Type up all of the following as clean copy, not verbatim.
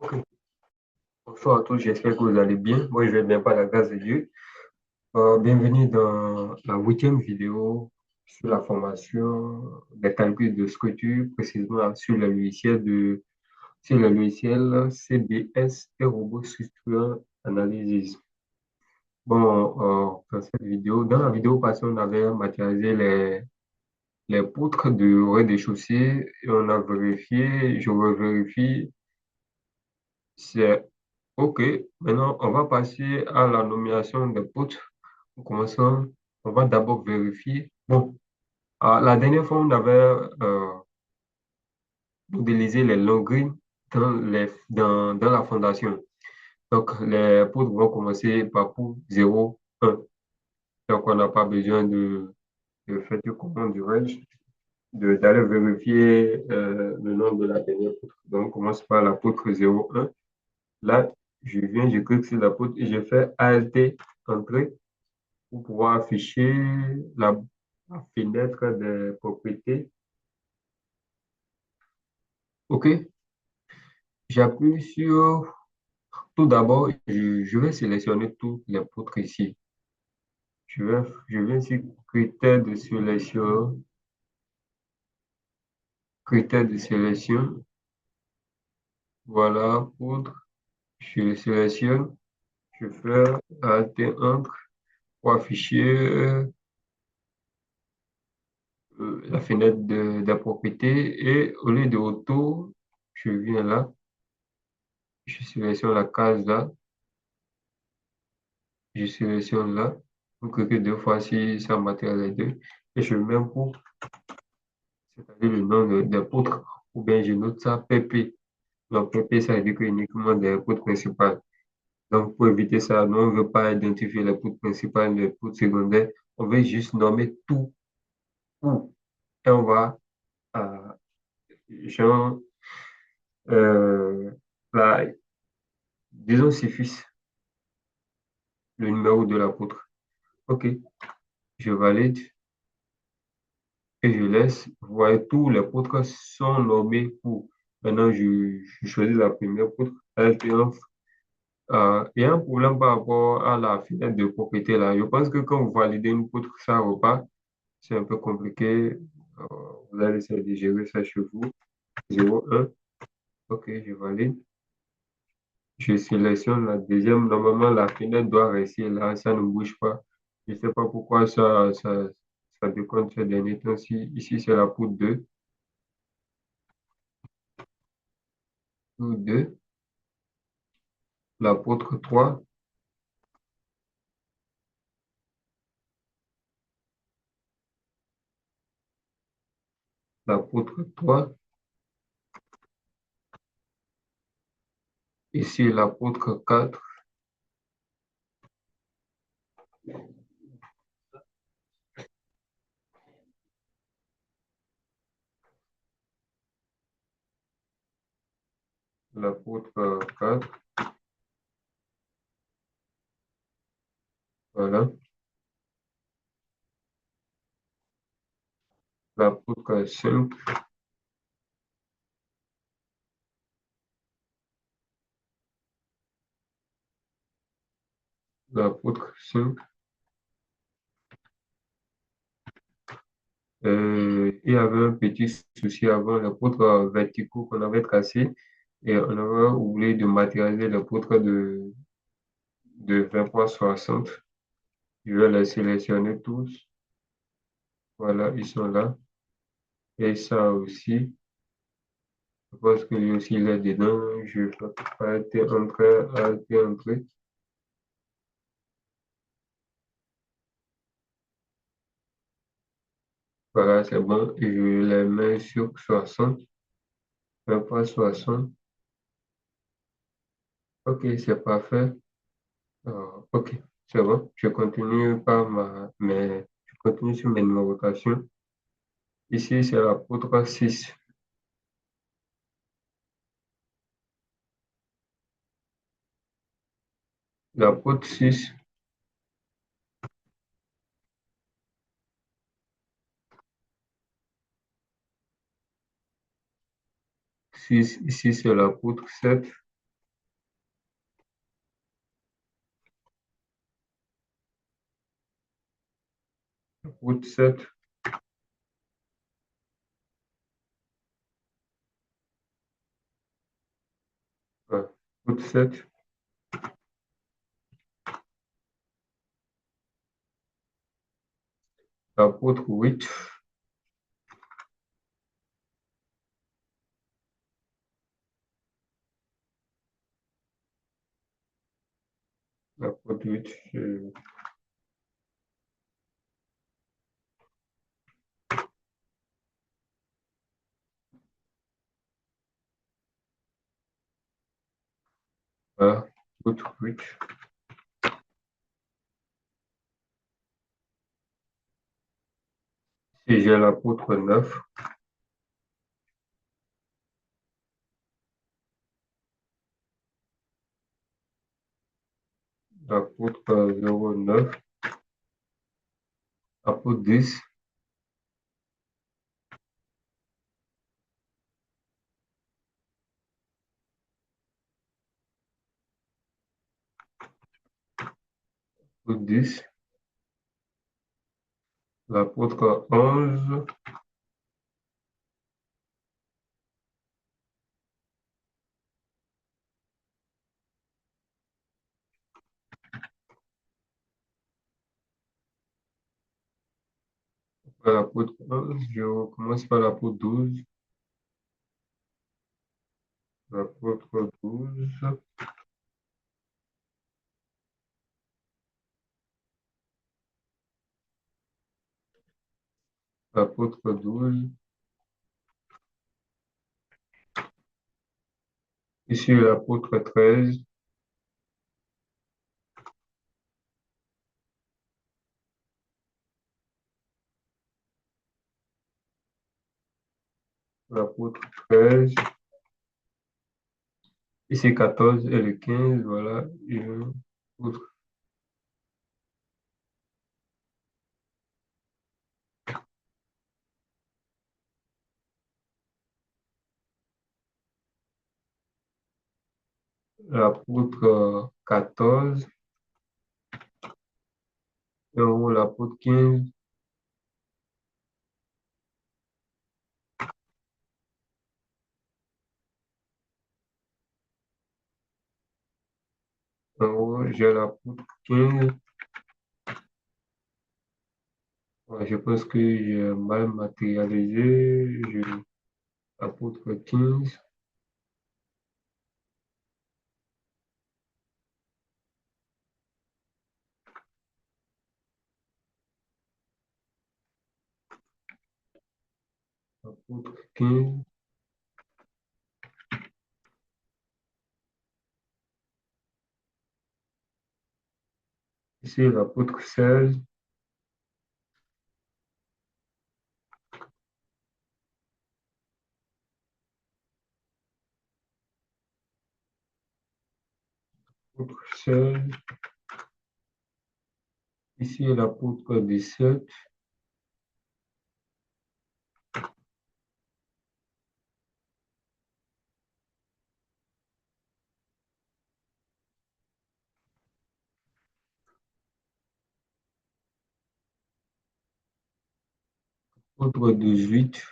Ok. Bonsoir à tous, j'espère que vous allez bien. Moi, je vais bien par la grâce de Dieu. Bienvenue dans la huitième vidéo sur la formation des calculs de structure, précisément sur le logiciel CBS et robot structurant analysis. Dans la vidéo passée, on avait matérialisé les poutres du rez-de-chaussée et on a vérifié, je revérifie. C'est OK. Maintenant, on va passer à la nomination des poutres. En commençant, on va d'abord vérifier. Bon, la dernière fois, on avait modélisé les longueurs dans la fondation. Donc, les poutres vont commencer par poutre 0, 1. Donc, on n'a pas besoin de faire, comment dirais-je, d'aller vérifier le nom de la dernière poutre. Donc, on commence par la poutre 0, 1. Là, je clique sur la poutre et je fais Alt Entrée pour pouvoir afficher la, la fenêtre des propriétés. OK, j'appuie sur tout d'abord, je vais sélectionner toutes les poutres ici. Je vais sur critères de sélection. Voilà, poutre, je le sélectionne, je fais Alt Entre pour afficher la fenêtre des propriétés et au lieu de auto, je viens là, je sélectionne la case là, je sélectionne là, pour cliquer deux fois si ça matérialise les deux et je mets pour, c'est-à-dire le nom des poutres ou bien je note ça PP. Donc PP, ça veut dire que uniquement des poutres principales. Donc pour éviter ça, nous on ne veut pas identifier les poutres principales, les poutres secondaires, on veut juste nommer tout et on va, euh, genre, euh, là, disons suffix le numéro de la poutre. OK, je valide et je laisse. Vous voyez, tous les poutres sont nommés pour. Maintenant, je choisis la première poutre. Elle triomphe. Il y a un problème par rapport à la fenêtre de propriété là. Je pense que quand vous validez une poutre, ça repart. C'est un peu compliqué. Euh, vous allez essayer de gérer ça chez vous. 0, 1. OK, je valide. Je sélectionne la deuxième. Normalement, la fenêtre doit rester là. Ça ne bouge pas. Je ne sais pas pourquoi ça déconne ces derniers temps-ci. Ici, c'est la poutre 2. Poutre 2. La poutre 3. La poutre 3. Ici, la poutre 4. La poutre 4. Voilà. La poutre 5. La poutre 5. Il y avait un petit souci avant, les poutres verticaux qu'on avait tracés et on avait oublié de matérialiser les poutres de 20 par 60. Je vais les sélectionner tous. Voilà, ils sont là. Et ça aussi, je pense que lui aussi il est dedans. Je vais Alt Entrée. Voilà, c'est bon. Et je les mets sur 60. 20 par 60. OK, c'est parfait. OK, c'est bon. Je continue sur mes numérotations. Ici, c'est la poutre 6. La poutre 6. 6. Ici, c'est la poutre 7. Route 7. Ouais. Route 7. L'apôtre 8. L'apôtre 8. Voilà. Route 8. Et j'ai l'apôtre 9. L'apôtre 09. Apôtre 10. Apôtre 10. L'apôtre 11. L'apôtre 11. Je commence par l'apôtre 12. L'apôtre 12. L'apôtre 12. Ici, l'apôtre 13. L'apôtre 13. Ici, 14 et le 15. Voilà. Et l'apôtre l'apôtre 14. Et en haut, l'apôtre 15. En haut, j'ai l'apôtre 15. Ouais, je pense que j'ai mal matérialisé. L'apôtre 15. L'apôtre 15. Ici, l'apôtre 16. L'apôtre 16. Ici, l'apôtre 17. L'apôtre 18.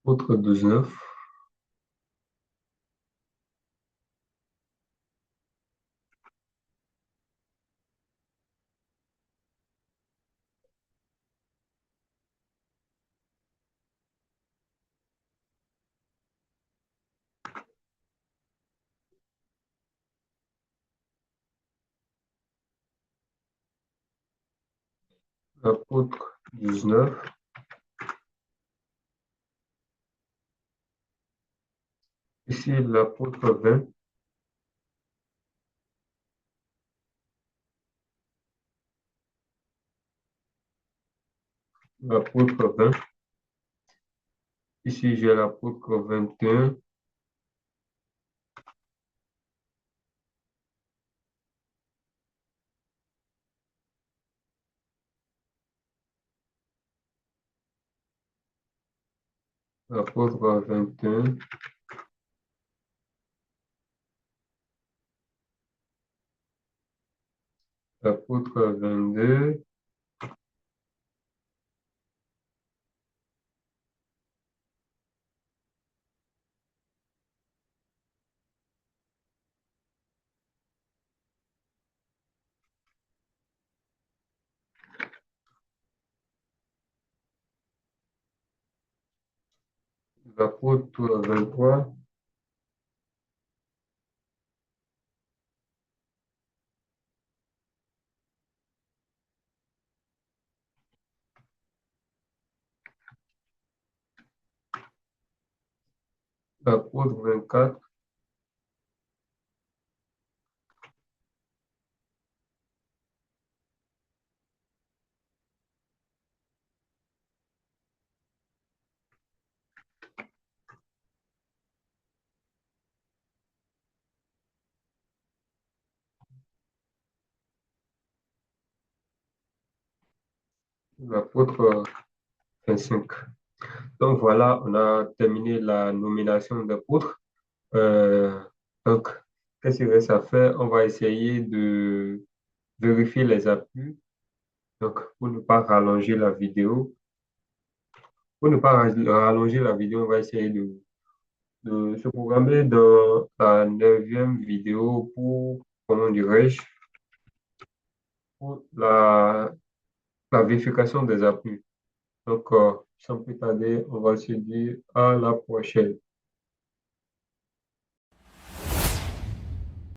L'apôtre 19. L'apôtre 19. Ici, l'apôtre 20. L'apôtre 20. Ici, j'ai l'apôtre 21. L'apôtre 21, l'apôtre 22, l'apôtre 23, l'apôtre 24, l'apôtre 25. Donc voilà, on a terminé la nomination d'apôtres. Euh, donc, qu'est-ce qu'il reste à faire? On va essayer de vérifier les appuis. Donc, pour ne pas rallonger la vidéo, on va essayer de se programmer dans la neuvième vidéo pour, comment dirais-je, pour la vérification des appuis. Donc, sans plus tarder, on va se dire à la prochaine.